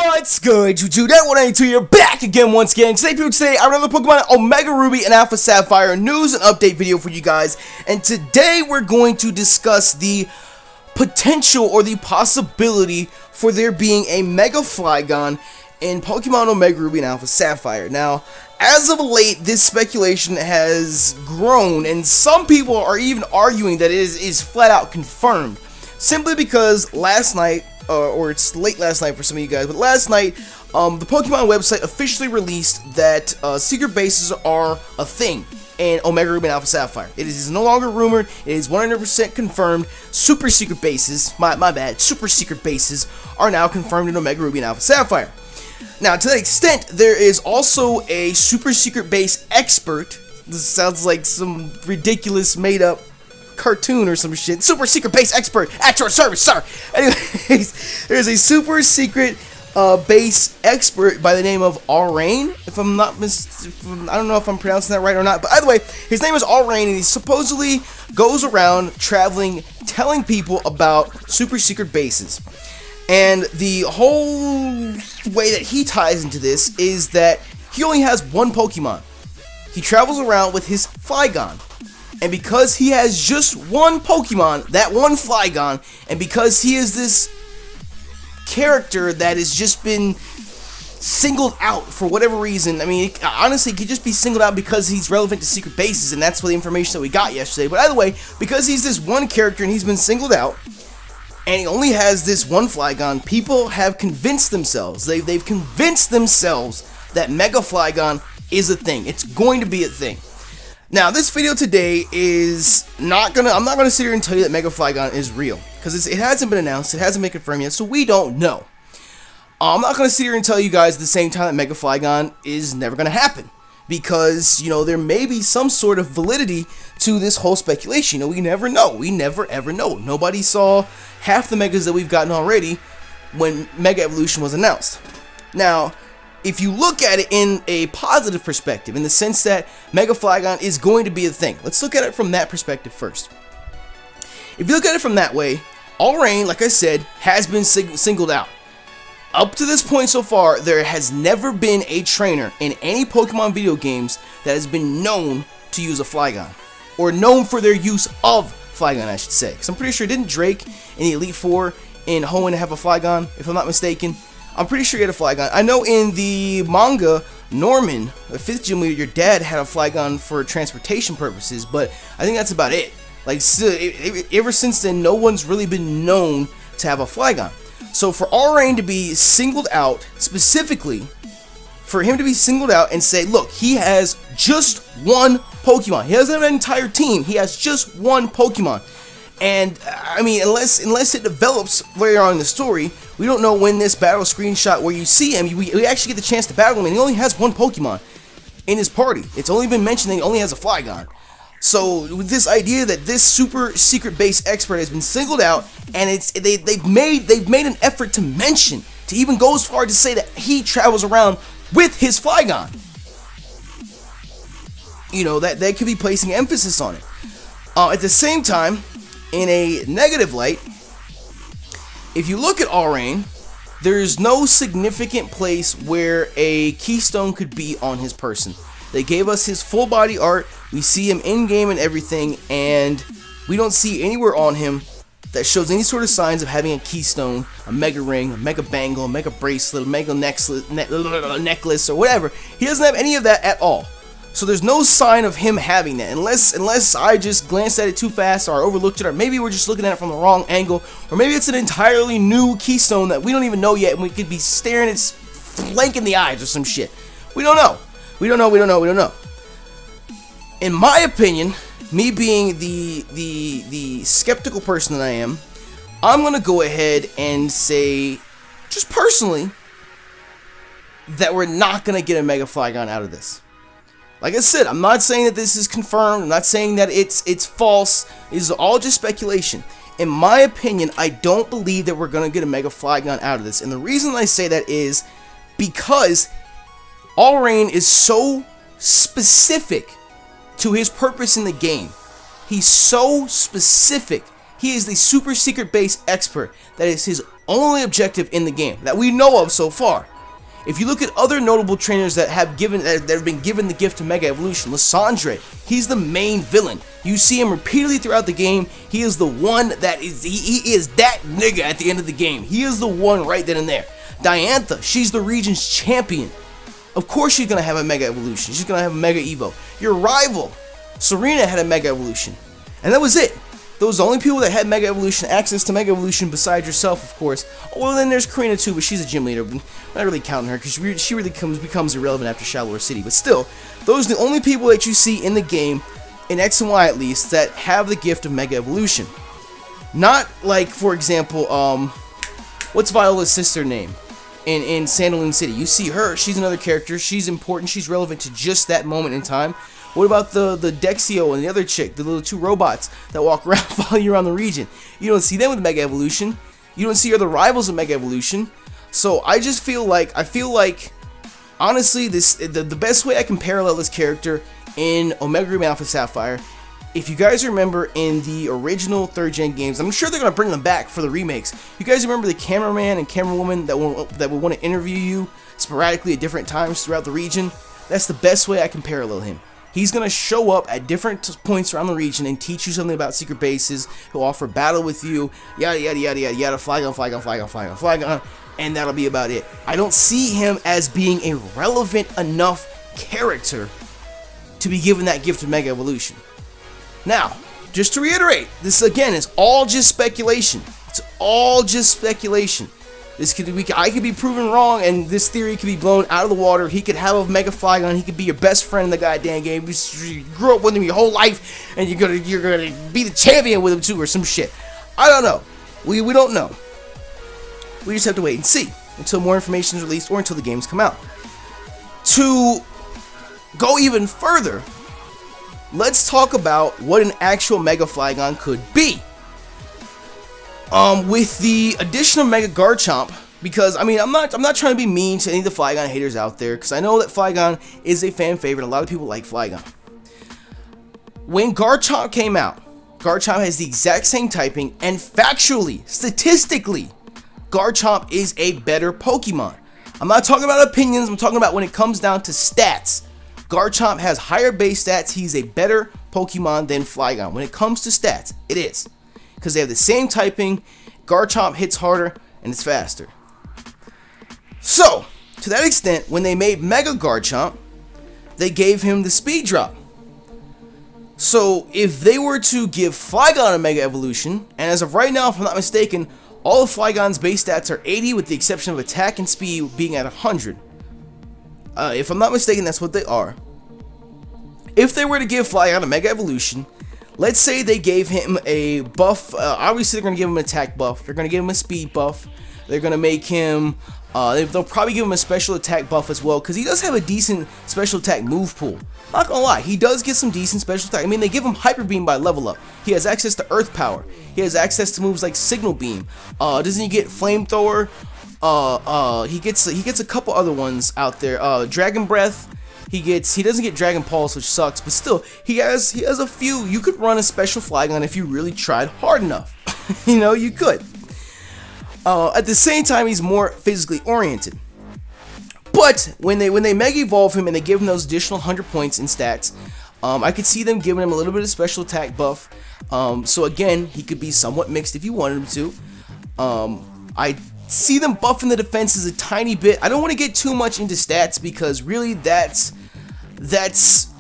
What's good, YouTube? That 182 here, back again once again. Today I have another Pokemon Omega Ruby and Alpha Sapphire news and update video for you guys. And today we're going to discuss the potential or the possibility for there being a Mega Flygon in Pokemon Omega Ruby and Alpha Sapphire. Now, as of late, this speculation has grown, and some people are even arguing that it is flat out confirmed. Simply because last night, or it's late last night for some of you guys, but last night, the Pokemon website officially released that secret bases are a thing in Omega Ruby and Alpha Sapphire. It is no longer rumored, it is 100% confirmed. Super secret bases, my bad, super secret bases are now confirmed in Omega Ruby and Alpha Sapphire. Now, to that extent, there is also a super secret base expert. This sounds like some ridiculous made-up cartoon or some shit. Super secret base expert at your service, sir. Anyways, there's a super secret base expert by the name of Rain. If I'm not I don't know if I'm pronouncing that right or not, but either way, his name is Rain, and he supposedly goes around traveling, telling people about super secret bases. And the whole way that he ties into this is that he only has one Pokemon. He travels around with his Flygon. And because he has just one Pokemon, that one Flygon, and because he is this character that has just been singled out for whatever reason, I mean, honestly, he could just be singled out because he's relevant to secret bases, and that's what the information that we got yesterday. But either way, because he's this one character and he's been singled out, and he only has this one Flygon, people have convinced themselves, they've convinced themselves that Mega Flygon is a thing. It's going to be a thing. Now, this video today is I'm not gonna sit here and tell you that Mega Flygon is real, because it hasn't been announced, it hasn't been confirmed yet, so we don't know. I'm not gonna sit here and tell you guys at the same time that Mega Flygon is never gonna happen, because, you know, there may be some sort of validity to this whole speculation. You know, we never know. We never ever know. Nobody saw half the Megas that we've gotten already when Mega Evolution was announced. Now, if you look at it in a positive perspective, in the sense that Mega Flygon is going to be a thing, let's look at it from that perspective first. If you look at it from that way, Rain, like I said, has been singled out. Up to this point so far, there has never been a trainer in any Pokemon video games that has been known to use a Flygon, or known for their use of Flygon, I should say. Because I'm pretty sure, didn't Drake in the Elite Four in Hoenn have a Flygon, if I'm not mistaken? I'm pretty sure he had a Flygon. I know in the manga, Norman, the 5th gym leader, your dad had a Flygon for transportation purposes, but I think that's about it. Like, ever since then, no one's really been known to have a Flygon. So for Rain to be singled out, specifically, for him to be singled out and say, look, he has just one Pokemon. He doesn't have an entire team. He has just one Pokemon. And, I mean, unless it develops later on in the story, we don't know when this battle screenshot where you see him, we actually get the chance to battle him, and he only has one Pokemon in his party. It's only been mentioned that he only has a Flygon. So, with this idea that this super secret base expert has been singled out, and they've made an effort to mention, to even go as far to say that he travels around with his Flygon. You know, that could be placing emphasis on it. At the same time, in a negative light, if you look at Rain, there's no significant place where a keystone could be on his person. They gave us his full body art, we see him in game and everything, and we don't see anywhere on him that shows any sort of signs of having a keystone, a mega ring, a mega bangle, a mega bracelet, a mega necklace, or whatever. He doesn't have any of that at all. So there's no sign of him having that, unless I just glanced at it too fast, or overlooked it, or maybe we're just looking at it from the wrong angle, or maybe it's an entirely new keystone that we don't even know yet, and we could be staring at blank in the eyes or some shit. We don't know. We don't know. In my opinion, me being the skeptical person that I am, I'm gonna go ahead and say, just personally, that we're not gonna get a Mega Flygon out of this. Like I said, I'm not saying that this is confirmed. I'm not saying that it's false. This is all just speculation. In my opinion, I don't believe that we're going to get a Mega Flygon out of this. And the reason I say that is because Rain is so specific to his purpose in the game. He's so specific. He is the super secret base expert. That is his only objective in the game that we know of so far. If you look at other notable trainers that have been given the gift of Mega Evolution, Lysandre, he's the main villain. You see him repeatedly throughout the game. He is the one that is, he is that nigga at the end of the game. He is the one right then and there. Diantha, she's the region's champion. Of course she's going to have a Mega Evolution. She's going to have a Mega Evo. Your rival, Serena, had a Mega Evolution. And that was it. Those are the only people that had Mega Evolution, access to Mega Evolution besides yourself, of course. Oh, well, then there's Karina too, but she's a gym leader. But I'm not really counting her because she really becomes irrelevant after Shallower City. But still, those are the only people that you see in the game, in X and Y at least, that have the gift of Mega Evolution. Not like, for example, what's Viola's sister name in Sandalwood City? You see her, she's another character, she's important, she's relevant to just that moment in time. What about the Dexio and the other chick, the little 2 robots that walk around, follow you around the region? You don't see them with Mega Evolution. You don't see other rivals of Mega Evolution. So I just feel like, honestly, the best way I can parallel this character in Omega Ruby Alpha Sapphire, if you guys remember in the original 3rd gen games, I'm sure they're going to bring them back for the remakes. You guys remember the cameraman and camerawoman that would want to interview you sporadically at different times throughout the region? That's the best way I can parallel him. He's going to show up at different points around the region and teach you something about secret bases. He'll offer battle with you, yada yada yada yada yada, Flygon, and that'll be about it. I don't see him as being a relevant enough character to be given that gift of Mega Evolution. Now, just to reiterate, this again is all just speculation. It's all just speculation. I could be proven wrong, and this theory could be blown out of the water. He could have a Mega Flygon. He could be your best friend in the goddamn game. You grew up with him your whole life, and you're gonna be the champion with him too, or some shit. I don't know. We don't know. We just have to wait and see until more information is released or until the games come out. To go even further, let's talk about what an actual Mega Flygon could be. With the addition of Mega Garchomp, because I mean I'm not trying to be mean to any of the Flygon haters out there, because I know that Flygon is a fan favorite. A lot of people like Flygon. When Garchomp came out, Garchomp has the exact same typing, and factually, statistically, Garchomp is a better Pokemon. I'm not talking about opinions. I'm talking about when it comes down to stats. Garchomp has higher base stats. He's a better Pokemon than Flygon. When it comes to stats, it is. Because they have the same typing, Garchomp hits harder, and it's faster. So, to that extent, when they made Mega Garchomp, they gave him the speed drop. So, if they were to give Flygon a Mega Evolution, and as of right now, if I'm not mistaken, all of Flygon's base stats are 80 with the exception of attack and speed being at 100. If I'm not mistaken, that's what they are. If they were to give Flygon a Mega Evolution, let's say they gave him a buff. Obviously, they're going to give him an attack buff. They're going to give him a speed buff. They're going to make him... they'll probably give him a special attack buff as well, because he does have a decent special attack move pool. Not going to lie, he does get some decent special attack. I mean, they give him Hyper Beam by level up. He has access to Earth Power. He has access to moves like Signal Beam. Doesn't he get Flamethrower? He gets a couple other ones out there. Dragon Breath. He doesn't get Dragon Pulse, which sucks, but still, he has a few. You could run a special Flygon if you really tried hard enough. You know, you could. At the same time, he's more physically oriented. But when they Mega Evolve him and they give him those additional 100 points in stats, I could see them giving him a little bit of special attack buff. So again, he could be somewhat mixed if you wanted him to. I see them buffing the defenses a tiny bit. I don't want to get too much into stats because really that's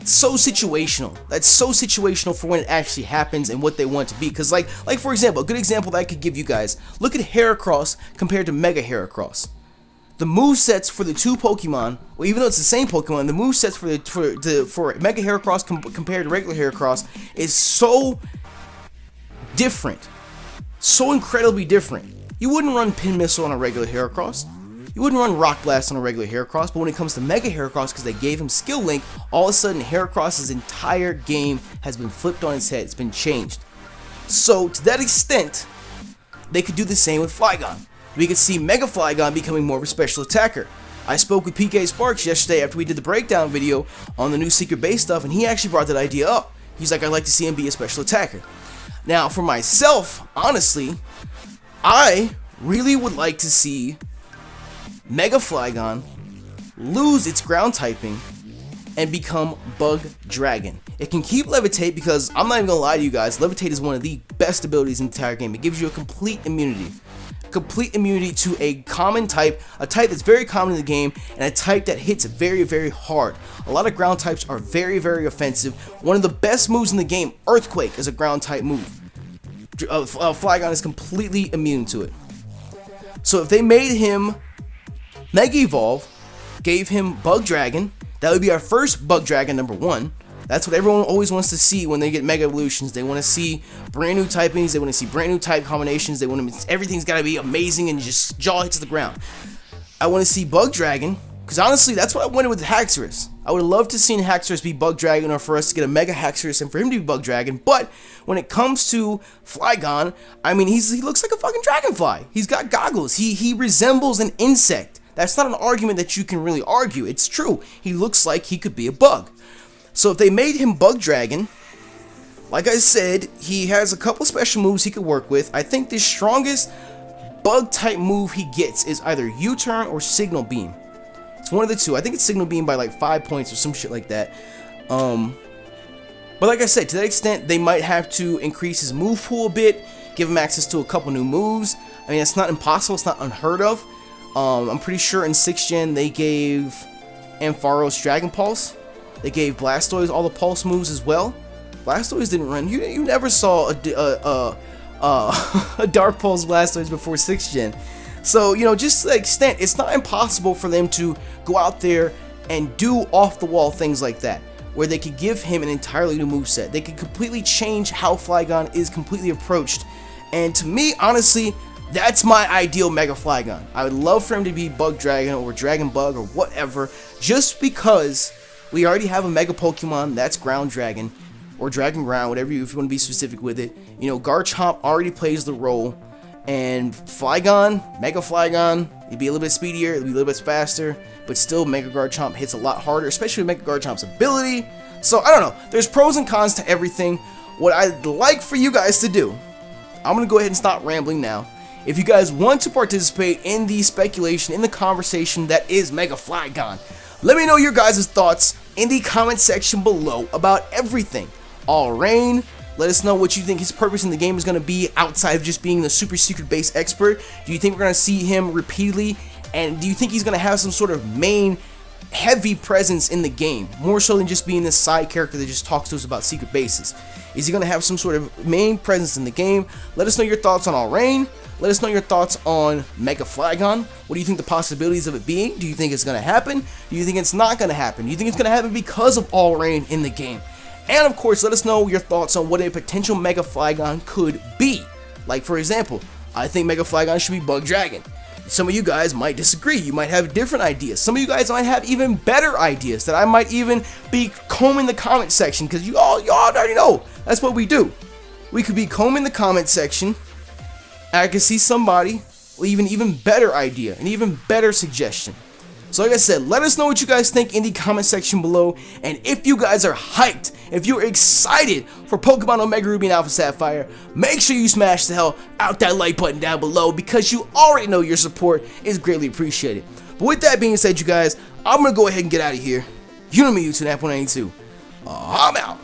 so situational. That's so situational for when it actually happens and what they want to be. Because like for example, a good example that I could give you guys. Look at Heracross compared to Mega Heracross. The movesets for the two Pokemon, well, even though it's the same Pokemon, the movesets for Mega Heracross compared to regular Heracross is so different. So incredibly different. You wouldn't run Pin Missile on a regular Heracross. You wouldn't run Rock Blast on a regular Heracross, but when it comes to Mega Heracross, because they gave him Skill Link, all of a sudden Heracross's entire game has been flipped on its head. It's been changed. So, to that extent, they could do the same with Flygon. We could see Mega Flygon becoming more of a special attacker. I spoke with PK Sparks yesterday after we did the breakdown video on the new Secret Base stuff, and he actually brought that idea up. He's like, I'd like to see him be a special attacker. Now, for myself, honestly, I really would like to see Mega Flygon lose its ground typing and become Bug Dragon. It can keep Levitate because, I'm not even gonna lie to you guys, Levitate is one of the best abilities in the entire game. It gives you a complete immunity. Complete immunity to a common type, a type that's very common in the game, and a type that hits very, very hard. A lot of ground types are very, very offensive. One of the best moves in the game, Earthquake, is a ground type move. Flygon is completely immune to it. So if they made him Mega Evolve, gave him Bug Dragon, that would be our first Bug Dragon #1. That's what everyone always wants to see when they get Mega Evolutions. They want to see brand new typings, they want to see brand new type combinations, they want to, everything's got to be amazing and just jaw hits the ground. I want to see Bug Dragon, because honestly, that's what I wanted with Haxorus. I would love to see Haxorus be Bug Dragon, or for us to get a Mega Haxorus and for him to be Bug Dragon, but when it comes to Flygon, I mean, he looks like a fucking dragonfly. He's got goggles. He resembles an insect. That's not an argument that you can really argue. It's true. He looks like he could be a bug. So if they made him Bug Dragon, like I said, he has a couple special moves he could work with. I think the strongest bug type move he gets is either U-turn or Signal Beam. It's one of the two. I think it's Signal Beam by like 5 points or some shit like that. But like I said, to that extent, they might have to increase his move pool a bit, give him access to a couple new moves. I mean, it's not impossible. It's not unheard of. I'm pretty sure in 6th Gen they gave Ampharos Dragon Pulse. They gave Blastoise all the Pulse moves as well. Blastoise didn't run. You never saw a Dark Pulse Blastoise before 6th Gen. So, you know, just to the extent, it's not impossible for them to go out there and do off-the-wall things like that, where they could give him an entirely new moveset. They could completely change how Flygon is completely approached. And to me, honestly, that's my ideal Mega Flygon. I would love for him to be Bug Dragon or Dragon Bug or whatever, just because we already have a Mega Pokemon that's Ground Dragon or Dragon Ground, whatever if you want to be specific with it. You know, Garchomp already plays the role, and Flygon, Mega Flygon, it'd be a little bit speedier, it'd be a little bit faster, but still Mega Garchomp hits a lot harder, especially with Mega Garchomp's ability. So I don't know, there's pros and cons to everything. What I'd like for you guys to do, I'm gonna go ahead and stop rambling now. If you guys want to participate in the speculation, in the conversation that is Mega Flygon, let me know your guys' thoughts in the comment section below about everything. All Rain, let us know what you think his purpose in the game is going to be outside of just being the super secret base expert. Do you think we're going to see him repeatedly? And do you think he's going to have some sort of main heavy presence in the game, more so than just being this side character that just talks to us about secret bases? Is he going to have some sort of main presence in the game? Let us know your thoughts on All Rain. Let us know your thoughts on Mega Flygon. What do you think the possibilities of it being? Do you think it's going to happen? Do you think it's not going to happen? Do you think it's going to happen because of All Rain in the game? And of course, let us know your thoughts on what a potential Mega Flygon could be. Like, for example, I think Mega Flygon should be Bug Dragon. Some of you guys might disagree. You might have different ideas. Some of you guys might have even better ideas that I might even be combing the comment section, because y'all already know that's what we do. We could be combing the comment section, and I could see somebody with even better idea, an even better suggestion. So like I said, let us know what you guys think in the comment section below, and if you guys are hyped, if you're excited for Pokemon Omega Ruby and Alpha Sapphire, make sure you smash the hell out that like button down below, because you already know your support is greatly appreciated. But with that being said, you guys, I'm going to go ahead and get out of here. You know me, YouTube Nappy 192. I'm out.